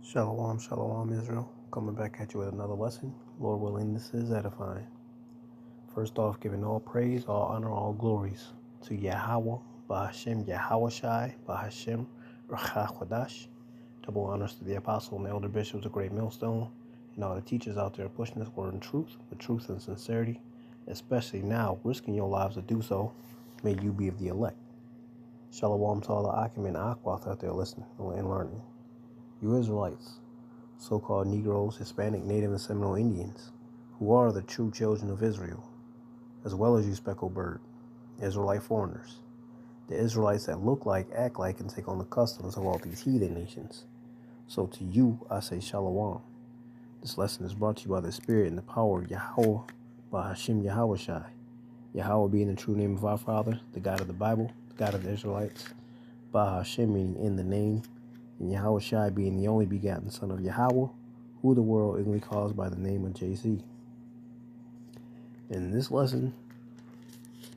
Shalom, shalom, Israel. Coming back at you with another lesson. Lord willing, this is edifying. First off, giving all praise, all honor, all glories to Yahweh, Bahashem Yahawashai, Bahashem Rachakwadash. Double honors to the apostle and the elder bishops of Great Millstone, and all the teachers out there pushing this word in truth, with truth and sincerity, especially now, risking your lives to do so. May you be of the elect. Shalom to all the Akim and Akwath out there listening and learning. You Israelites, so-called Negroes, Hispanic, Native, and Seminole Indians, who are the true children of Israel, as well as you speckled bird, Israelite foreigners, the Israelites that look like, act like, and take on the customs of all these heathen nations. So to you, I say Shalom. This lesson is brought to you by the Spirit and the power of Yahweh, by Hashem Yahawashai. Yahweh being the true name of our Father, the God of the Bible, the God of the Israelites, by Hashem meaning in the name, and Yahawashi being the only begotten Son of Yahweh, who the world ignorantly calls by the name of JC. And this lesson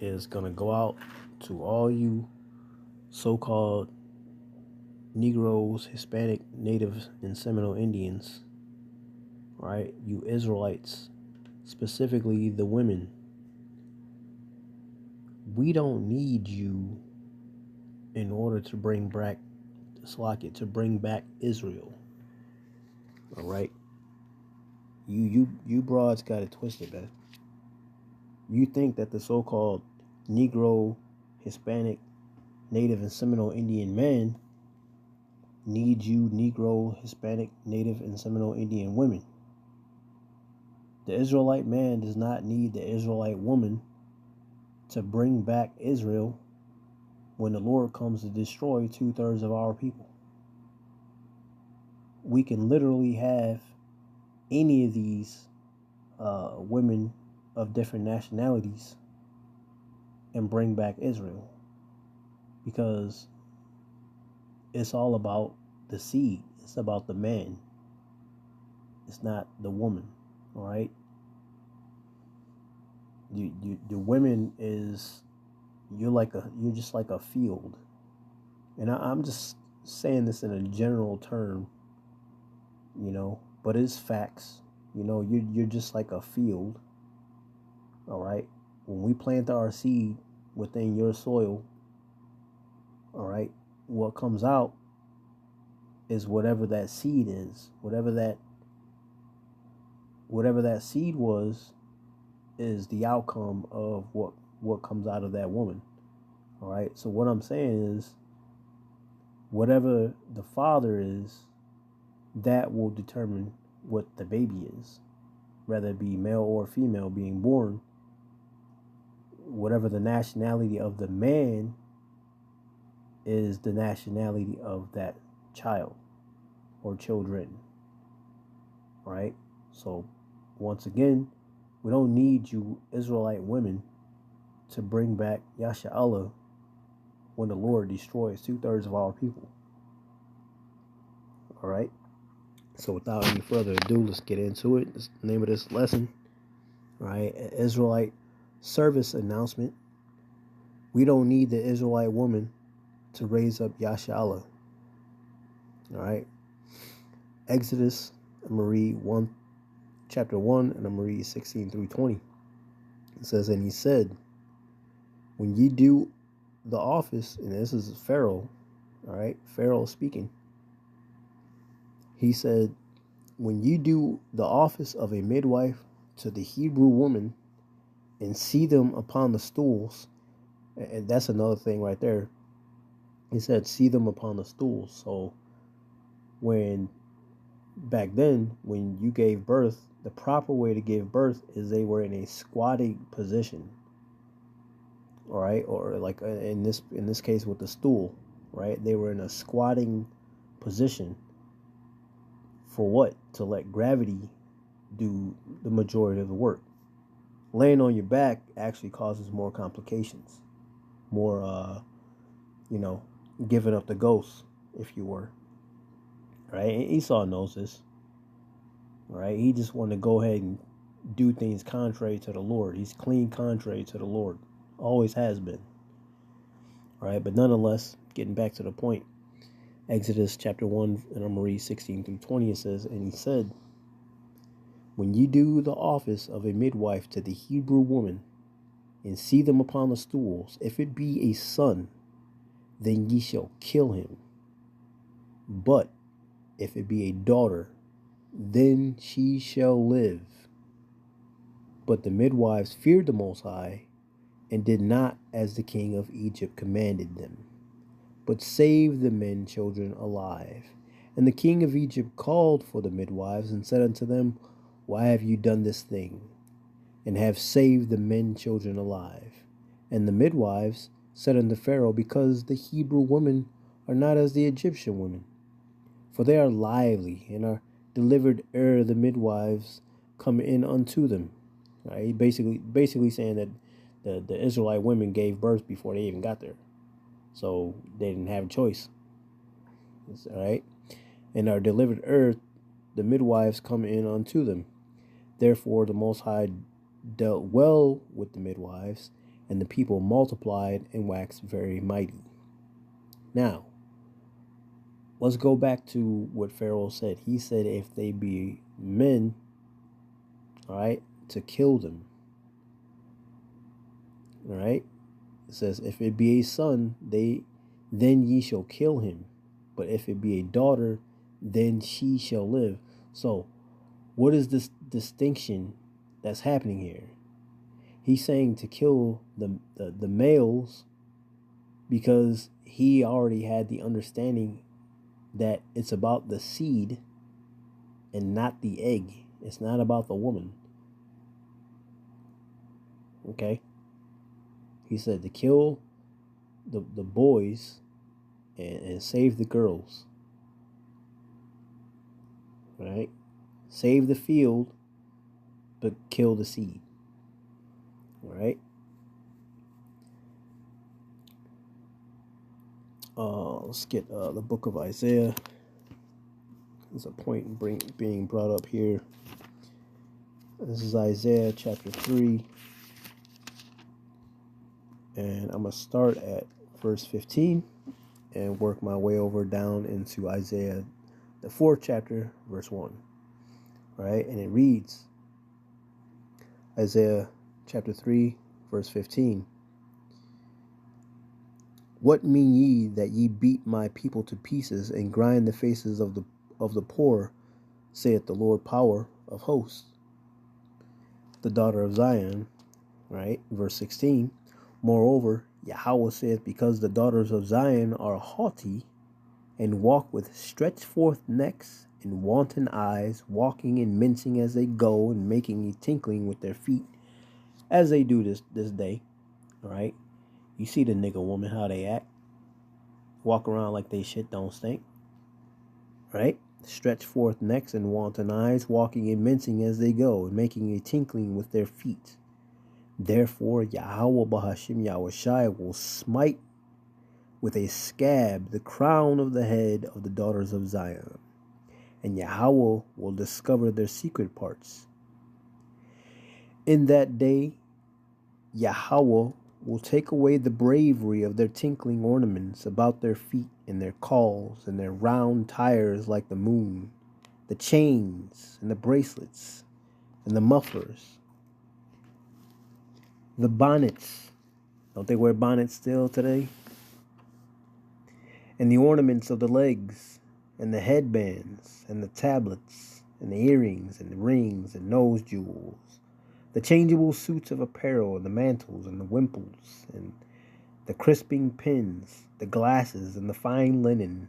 is going to go out to all you so-called Negroes, Hispanic, Native, and Seminole Indians, right? You Israelites, specifically the women. We don't need you in order to bring back Israel. All right? You broads got it twisted, man. You think that the so-called Negro, Hispanic, Native, and Seminole Indian men need you Negro, Hispanic, Native, and Seminole Indian women. The Israelite man does not need the Israelite woman to bring back Israel when the Lord comes to destroy 2/3 of our people. We can literally have any of these women of different nationalities and bring back Israel, because it's all about the seed. It's about the man. It's not the woman. All right. The women is you're just like a field, and I'm just saying this in a general term, but it's facts. You're just like a field. All right. When we plant our seed within your soil, all right, what comes out is whatever that seed is. Whatever that seed was is the outcome of what comes out of that woman. All right. So what I'm saying is, whatever the father is, that will determine what the baby is, whether it be male or female being born. Whatever the nationality of the man is, the nationality of that child or children. Right? So once again, we don't need you Israelite women to bring back Yasharahla when the Lord destroys 2/3 of our people. All right? So without any further ado, let's get into it. That's the name of this lesson. All right? Israelite service announcement. We don't need the Israelite woman to raise up Yasharahla. All right? Exodus, I'm going to read chapter 1, and I'm going to read 16 through 20. It says, and he said, when ye do the office, and this is Pharaoh, all right? Pharaoh speaking. He said, when you do the office of a midwife to the Hebrew woman and see them upon the stools, and that's another thing right there. He said, see them upon the stools. So back then, when you gave birth, the proper way to give birth is they were in a squatting position. All right, or like in this case with the stool, right? They were in a squatting position. For what? To let gravity do the majority of the work. Laying on your back actually causes more complications, more, giving up the ghost, if you were. Right? And Esau knows this. Right? He just wanted to go ahead and do things contrary to the Lord. He's clean contrary to the Lord. Always has been. All right? But nonetheless, getting back to the point, Exodus chapter 1, and I'm going to read 16 through 20. It says, "And he said, when ye do the office of a midwife to the Hebrew woman, and see them upon the stools, if it be a son, then ye shall kill him. But if it be a daughter, then she shall live. But the midwives feared the Most High, and did not as the king of Egypt commanded them, but saved the men children alive. And the king of Egypt called for the midwives, and said unto them, Why have you done this thing, and have saved the men children alive? And the midwives said unto Pharaoh, Because the Hebrew women are not as the Egyptian women, for they are lively, and are delivered ere the midwives come in unto them." Right? Basically saying that the Israelite women gave birth before they even got there, so they didn't have a choice. All right, and are delivered ere the midwives come in unto them. Therefore the Most High dealt well with the midwives, and the people multiplied and waxed very mighty. Now, let's go back to what Pharaoh said. He said, if they be men, all right, to kill them. All right, it says, if it be a son, then ye shall kill him. But if it be a daughter, then she shall live. So, what is this distinction that's happening here? He's saying to kill the males because he already had the understanding that it's about the seed and not the egg. It's not about the woman. Okay? He said to kill the boys and save the girls. Right? Save the field, but kill the seed. All right? Let's get the book of Isaiah. There's a point being brought up here. This is Isaiah chapter 3. And I'm going to start at verse 15 and work my way over down into Isaiah, the 4th chapter, verse 1. All right? And it reads, Isaiah chapter 3, verse 15. What mean ye that ye beat my people to pieces, and grind the faces of the poor, saith the Lord power of hosts? The daughter of Zion, right? Verse 16. Moreover, Yahweh saith, because the daughters of Zion are haughty, and walk with stretched forth necks and wanton eyes, walking and mincing as they go, and making a tinkling with their feet, as they do this day. All right? You see the nigga woman, how they act. Walk around like they shit don't stink. Right? Stretch forth necks and wanton eyes, walking and mincing as they go, and making a tinkling with their feet. Therefore Yahweh Bahashim Yahushai will smite with a scab the crown of the head of the daughters of Zion, and Yahweh will discover their secret parts. In that day Yahweh will take away the bravery of their tinkling ornaments about their feet, and their calls, and their round tires like the moon, the chains, and the bracelets, and the mufflers, the bonnets. Don't they wear bonnets still today? And the ornaments of the legs, and the headbands, and the tablets, and the earrings, and the rings, and nose jewels, the changeable suits of apparel, and the mantles, and the wimples, and the crisping pins, the glasses, and the fine linen,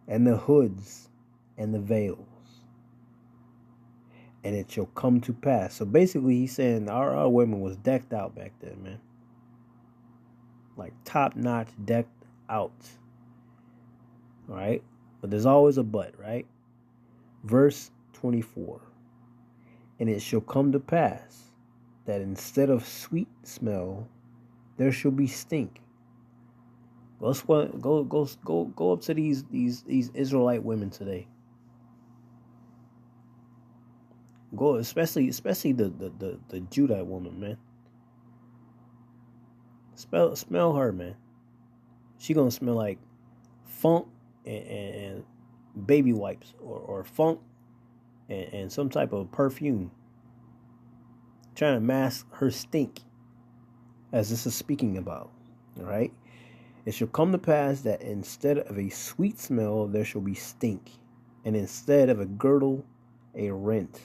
and the hoods, and the veils. And it shall come to pass. So basically he's saying our women was decked out back then, man. Like top-notch decked out. All right? But there's always a but, right? Verse 24. And it shall come to pass that instead of sweet smell, there shall be stink. Go up to these Israelite women today. Go, especially the Judite woman, man. Smell her, man. She gonna smell like funk and baby wipes or funk and some type of perfume, trying to mask her stink, as this is speaking about. All right? It shall come to pass that instead of a sweet smell, there shall be stink, and instead of a girdle, a rent,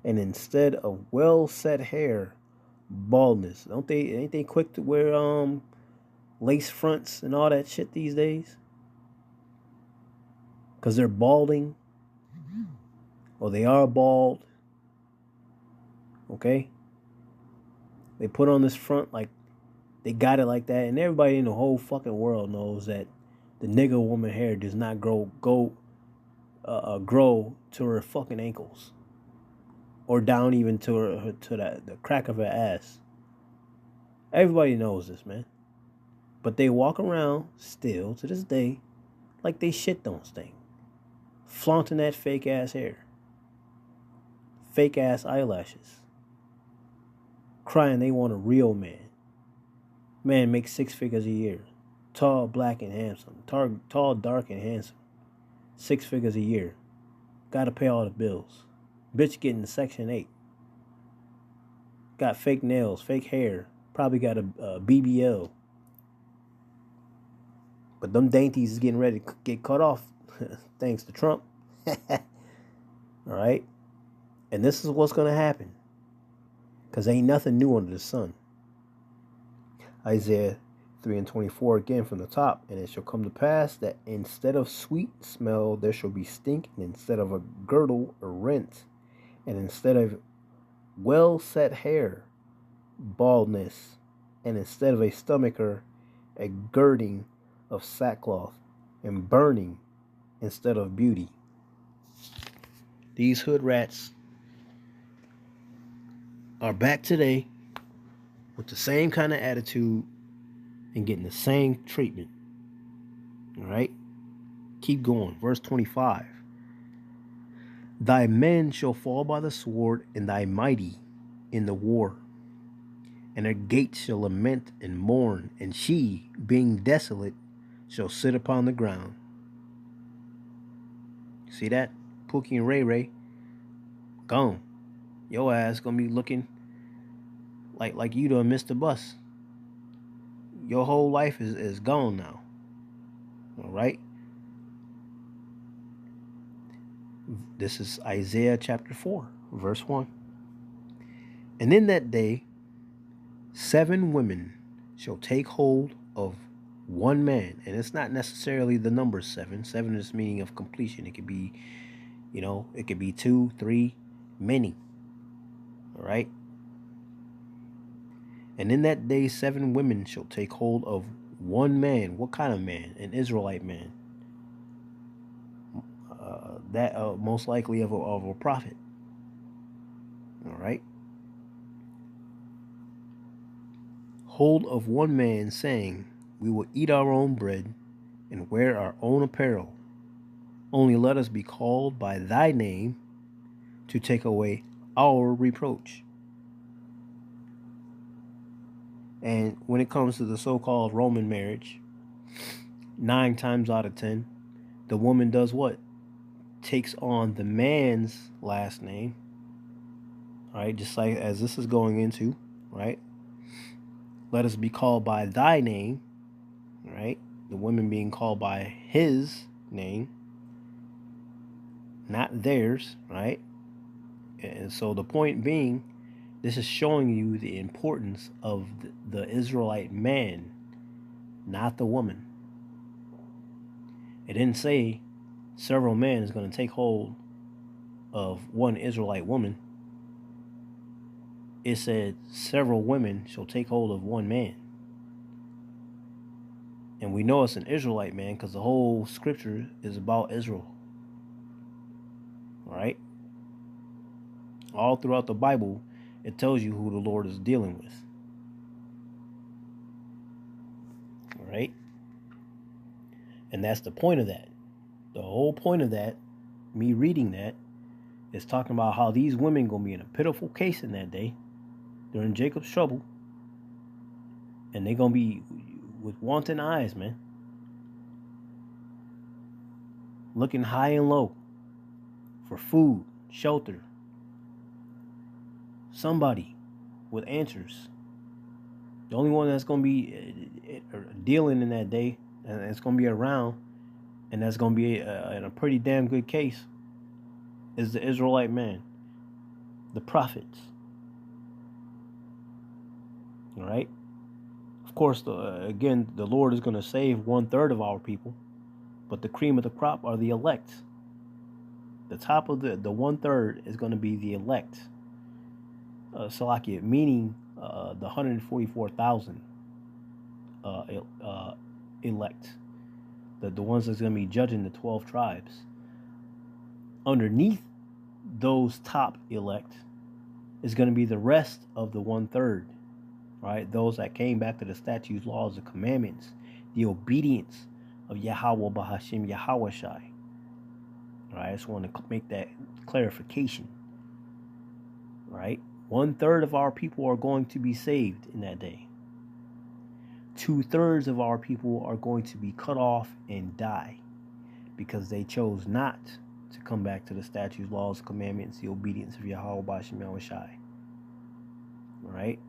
and instead of well set hair, baldness. Ain't they quick to wear lace fronts and all that shit these days? Because they're balding, or they are bald. Okay? They put on this front like they got it like that, and everybody in the whole fucking world knows that the nigger woman hair does not grow to her fucking ankles, or down even to the crack of her ass. Everybody knows this, man. But they walk around still to this day like they shit don't stink, flaunting that fake ass hair, fake ass eyelashes, crying they want a real man. Man makes 6 figures a year, tall, black, and handsome, tall, dark, and handsome, 6 figures a year, gotta pay all the bills. Bitch getting Section 8, got fake nails, fake hair, probably got a BBL. But them dainties is getting ready to get cut off thanks to Trump. All right? And this is what's going to happen. Because ain't nothing new under the sun. Isaiah 3:24 again from the top. And it shall come to pass that instead of sweet smell, there shall be stink. And instead of a girdle, a rent. And instead of well set hair, baldness. And instead of a stomacher, a girding of sackcloth, and burning instead of beauty. These hood rats are back today with the same kind of attitude and getting the same treatment. All right? Keep going. Verse 25. Thy men shall fall by the sword, and thy mighty in the war. And her gates shall lament and mourn, and she, being desolate, shall sit upon the ground. See that? Pookie and Ray Ray. Gone. Your ass gonna be looking like you done missed the bus. Your whole life is gone now. Alright? This is Isaiah chapter 4, verse 1. And in that day 7 women shall take hold of one man, and it's not necessarily the number 7. 7 is meaning of completion. It could be, it could be 2, 3, many. All right. And in that day 7 women shall take hold of one man. What kind of man? An Israelite man. That most likely of a prophet. All right. Hold of one man, saying, we will eat our own bread and wear our own apparel. Only let us be called by thy name to take away our reproach. And when it comes to the so-called Roman marriage, 9 times out of 10, the woman does what? Takes on the man's last name. All right, just like as this is going into, right? Let us be called by thy name. Right? The women being called by his name, not theirs, right? And so the point being, this is showing you the importance of the Israelite man, not the woman. It didn't say several men is going to take hold of one Israelite woman. It said several women shall take hold of one man. And we know it's an Israelite man because the whole scripture is about Israel. Right? All throughout the Bible, it tells you who the Lord is dealing with. All right? And that's the point of that. The whole point of that, me reading that, is talking about how these women going to be in a pitiful case in that day during Jacob's trouble. And they're going to be with wanton eyes, man. looking high and low for food, shelter, somebody with answers. The only one that's going to be dealing in that day, and it's going to be around, and that's going to be in a pretty damn good case, is the Israelite man, the prophets. All right? Of course, again, the Lord is going to save 1/3 of our people, but the cream of the crop are the elect. The top of the 1/3 is going to be the elect. Salakia, meaning the 144,000 elect, the ones that's going to be judging the 12 tribes. Underneath those top elect is going to be the rest of the 1/3, right? Those that came back to the statutes, laws, and commandments, the obedience of Yahweh Bahashim Yahweh Shai. Right? I just want to make that clarification. Right? 1/3 of our people are going to be saved in that day. 2/3 of our people are going to be cut off and die because they chose not to come back to the statutes, laws, commandments, the obedience of Yahweh Bashim Yahweh Shai. Right?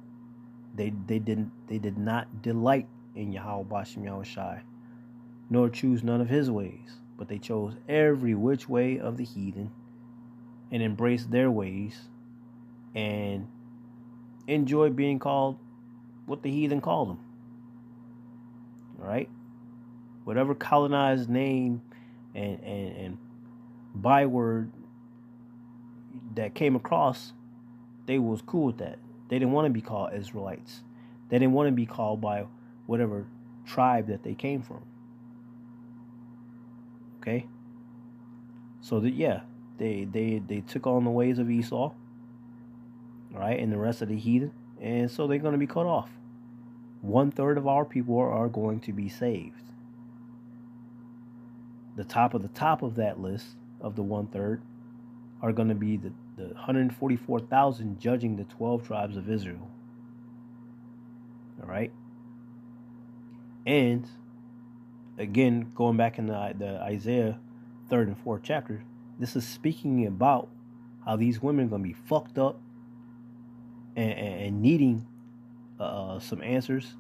They did not delight in Yahweh Bashim Yahweh Shai, nor choose none of his ways, but they chose every which way of the heathen and embraced their ways and enjoyed being called what the heathen called them. All right? Whatever colonized name and byword that came across, they was cool with that. They didn't want to be called Israelites. They didn't want to be called by whatever tribe that they came from. Okay? So that, yeah, they took on the ways of Esau, right, and the rest of the heathen, and so they're going to be cut off. 1/3 of our people are going to be saved. The top of that list of the 1/3 are going to be the 144,000 judging the 12 tribes of Israel. All right? And again, going back in the Isaiah 3rd and 4th chapter, this is speaking about how these women are going to be fucked up and needing some answers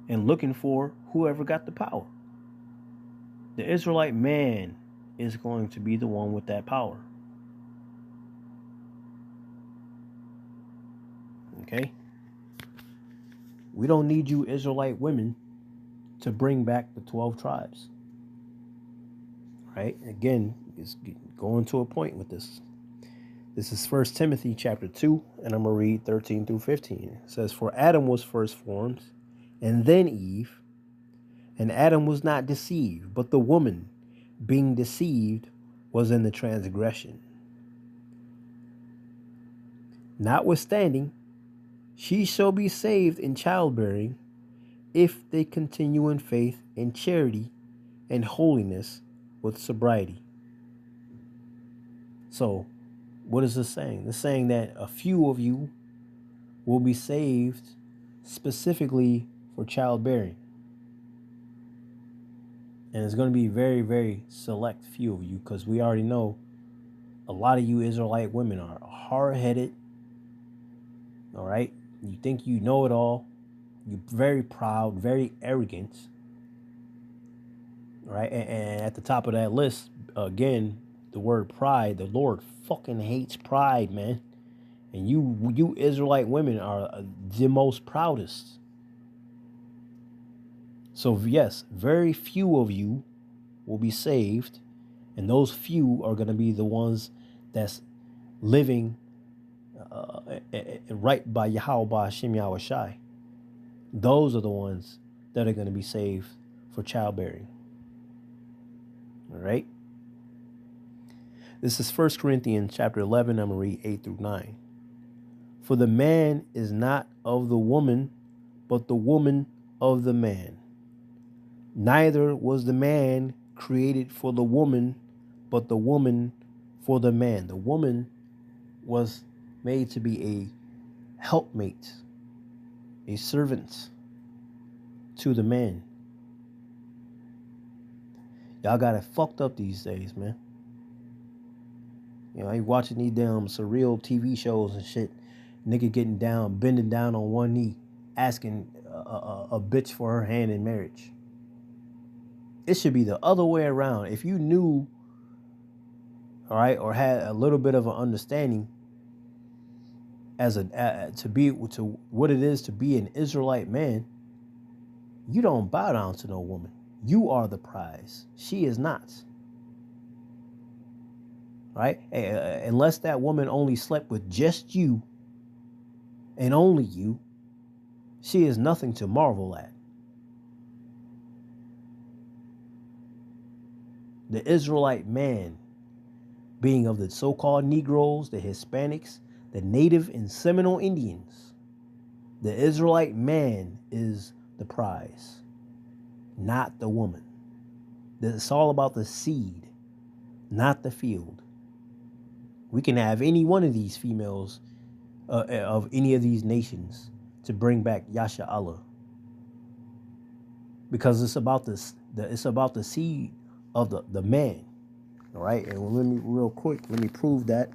and looking for whoever got the power. The Israelite man is going to be the one with that power. Okay? We don't need you Israelite women to bring back the 12 tribes. Right? Again, it's going to a point with this. This is 1 Timothy chapter 2, and I'm going to read 13 through 15. It says, "For Adam was first formed, and then Eve. And Adam was not deceived, but the woman, being deceived, was in the transgression. Notwithstanding, she shall be saved in childbearing, if they continue in faith and charity and holiness with sobriety." So, what is this saying? It's saying that a few of you will be saved specifically for childbearing. And it's going to be very, very select few of you, because we already know a lot of you Israelite women are hard-headed. All right? You think you know it all. You're very proud, very arrogant. All right? And at the top of that list, again, the word pride. The Lord fucking hates pride, man. And you Israelite women are the most proudest. So yes, very few of you will be saved, and those few are going to be the ones that's living right by Yahweh Ba'ashim Yahweh Shai. Those are the ones that are going to be saved for childbearing. All right? This is 1 Corinthians chapter 11. I'm going to read 8 through 9. "For the man is not of the woman, but the woman of the man. Neither was the man created for the woman, but the woman for the man." The woman was made to be a helpmate, a servant to the man. Y'all got it fucked up these days, man. You know, I ain't watching these damn surreal TV shows and shit. Nigga getting down, bending down on one knee, asking a bitch for her hand in marriage. It should be the other way around. If you knew, all right, or had a little bit of an understanding as to what it is to be an Israelite man, you don't bow down to no woman. You are the prize. She is not. Right? Unless that woman only slept with just you and only you, she is nothing to marvel at. The Israelite man, being of the so-called Negroes, the Hispanics, the Native and Seminole Indians, the Israelite man is the prize, not the woman. It's all about the seed, not the field. We can have any one of these females of any of these nations to bring back Yasharahla, because it's about this. It's about the seed of the man. All right, and let me real quick. Let me prove that.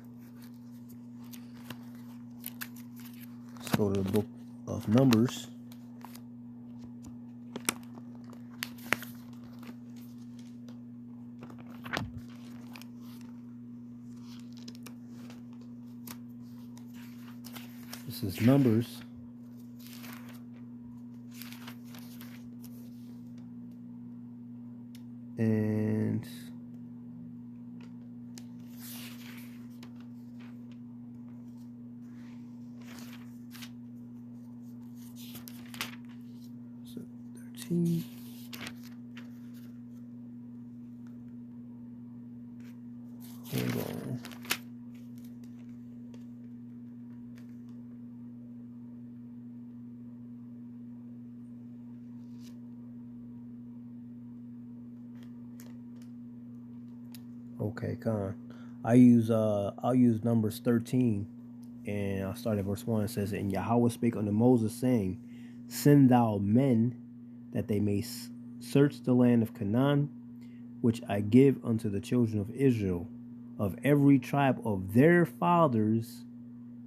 Let's go to the book of Numbers. This is Numbers. And so 13. Hold on. Okay, Con. I'll use Numbers 13, and I'll start at verse 1. It says, "And Yahweh spake unto Moses, saying, Send thou men, that they may search the land of Canaan, which I give unto the children of Israel. Of every tribe of their fathers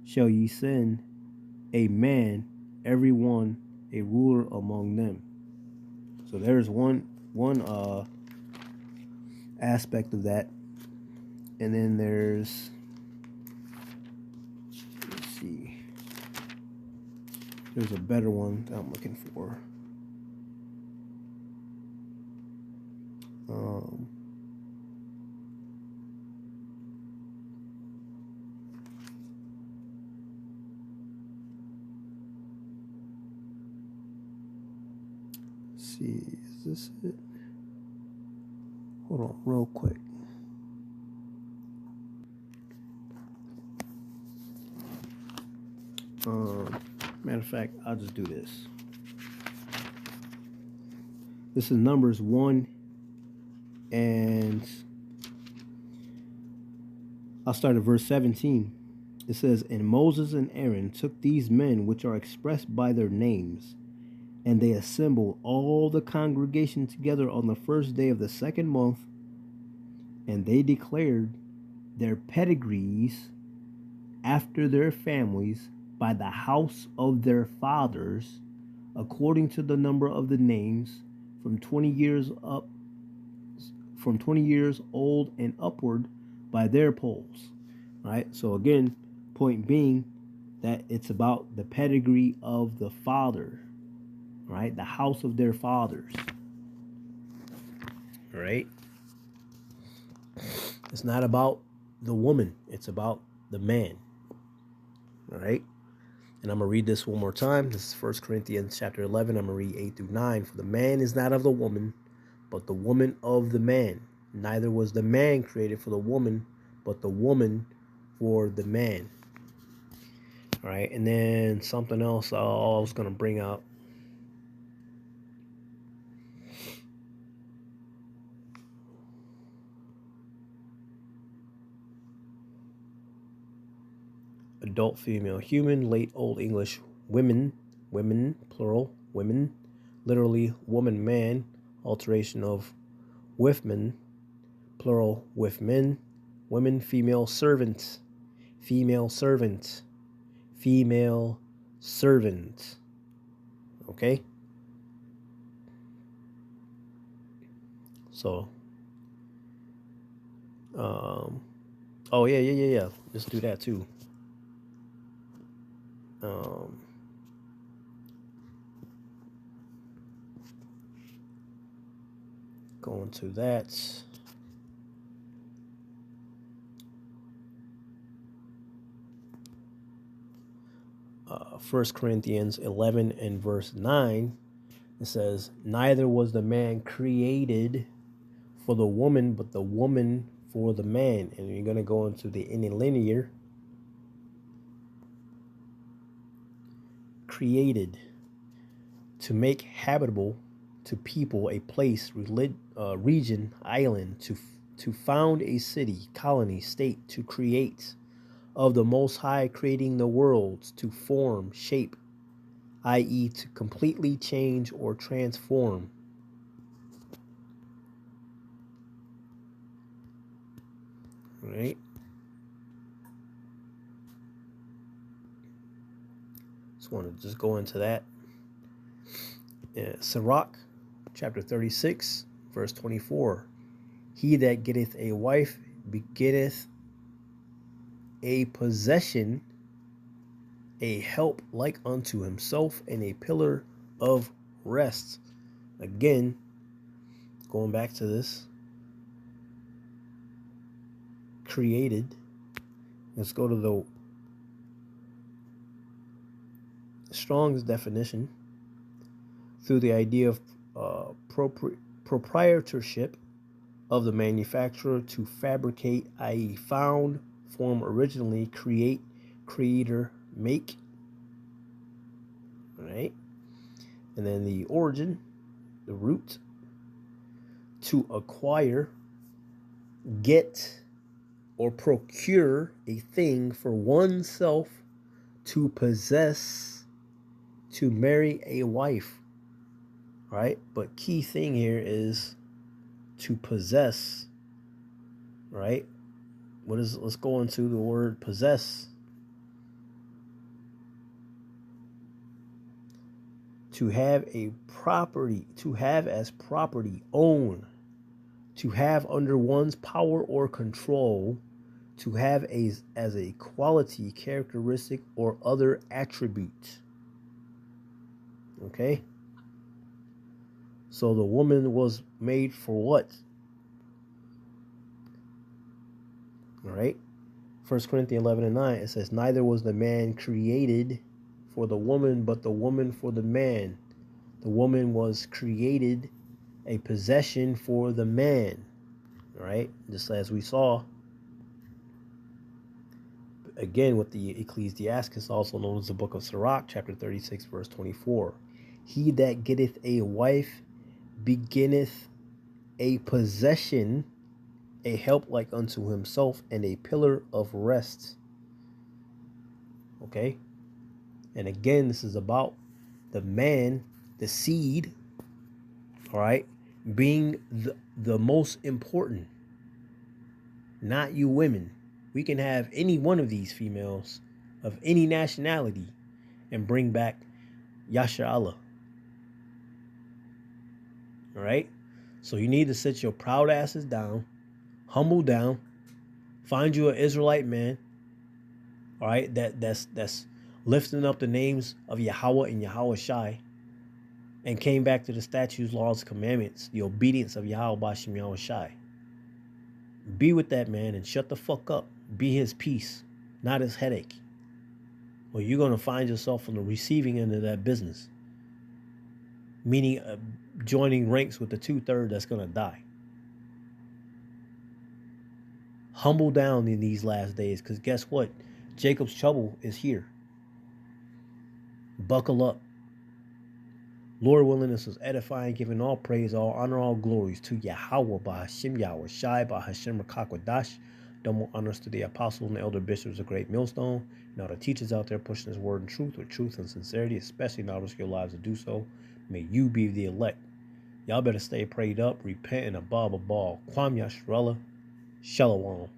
shall ye send a man, every one a ruler among them." So there's one aspect of that. And then there's, let's see, there's a better one that I'm looking for. Let's see, is this it? Hold on, real quick. Matter of fact, I'll just do this. This is Numbers 1, and I'll start at verse 17. It says, "And Moses and Aaron took these men which are expressed by their names, and they assembled all the congregation together on the first day of the second month, and they declared their pedigrees after their families by the house of their fathers, according to the number of the names, from 20 years old and upward, by their polls." Right? So again, point being that it's about the pedigree of the father, right? The house of their fathers. Right? It's not about the woman, it's about the man. All right? And I'm going to read this one more time. This is 1 Corinthians chapter 11. I'm going to read 8 through 9. "For the man is not of the woman, but the woman of the man. Neither was the man created for the woman, but the woman for the man." All right. And then something else I was going to bring out. Adult female human, late old English women, plural, women, literally woman man, alteration of with men, plural with men, women, female servants, female servants, female servants. Okay? So, oh yeah. Let's do that too. Going to that. 1 Corinthians 11 and verse 9, it says, neither was the man created for the woman, but the woman for the man. And you're going to go into the interlinear. Created to make habitable, to people a place, region, island, to found a city, colony, state, to create, of the Most High creating the worlds, to form, shape, i.e. to completely change or transform. All right. Just want to just go into that. Sirach, chapter 36, verse 24. He that getteth a wife begetteth a possession, a help like unto himself, and a pillar of rest. Again, going back to this. Created. Let's go to the Strong's definition. Through the idea of proprietorship of the manufacturer, to fabricate, i.e. found, form originally, create, creator, make. All right. And then the origin, the root, to acquire, get, or procure a thing for oneself, to possess, to marry a wife. Right? But key thing here is to possess. Right? Let's go into the word possess. To have a property, to have as property, own, to have under one's power or control, to have as a quality, characteristic, or other attribute. Okay? So the woman was made for what? All right. 1 Corinthians 11 and 9, it says, neither was the man created for the woman, but the woman for the man. The woman was created a possession for the man. All right. Just as we saw, again, with the Ecclesiastes, also known as the book of Sirach, chapter 36, verse 24. He that getteth a wife beginneth a possession, a help like unto himself, and a pillar of rest. Okay? And again, this is about the man, the seed, all right, being the most important, not you women. We can have any one of these females of any nationality and bring back Yasharahla. All right? So you need to sit your proud asses down, humble down, find you an Israelite man, all right, that's lifting up the names of Yahweh and Yahweh Shai, and came back to the statutes, laws, commandments, the obedience of Yahweh Bashim Yahweh Shai. Be with that man and shut the fuck up. Be his peace, not his headache. Or you're going to find yourself on the receiving end of that business. Meaning joining ranks with the 2/3 that's going to die. Humble down in these last days, because guess what? Jacob's trouble is here. Buckle up. Lord willing, this was edifying, giving all praise, all honor, all glories to Yahweh, Bahashim Yahweh Shai, Bahashim Rakakwadash. Double honors to the apostles and the elder bishops of Great Millstone, and all the teachers out there pushing this word in truth with truth and sincerity, especially now risk your lives to do so. May you be the elect Y'all better stay prayed up, repent, and above all. Kwam Yasharahla. Shalom.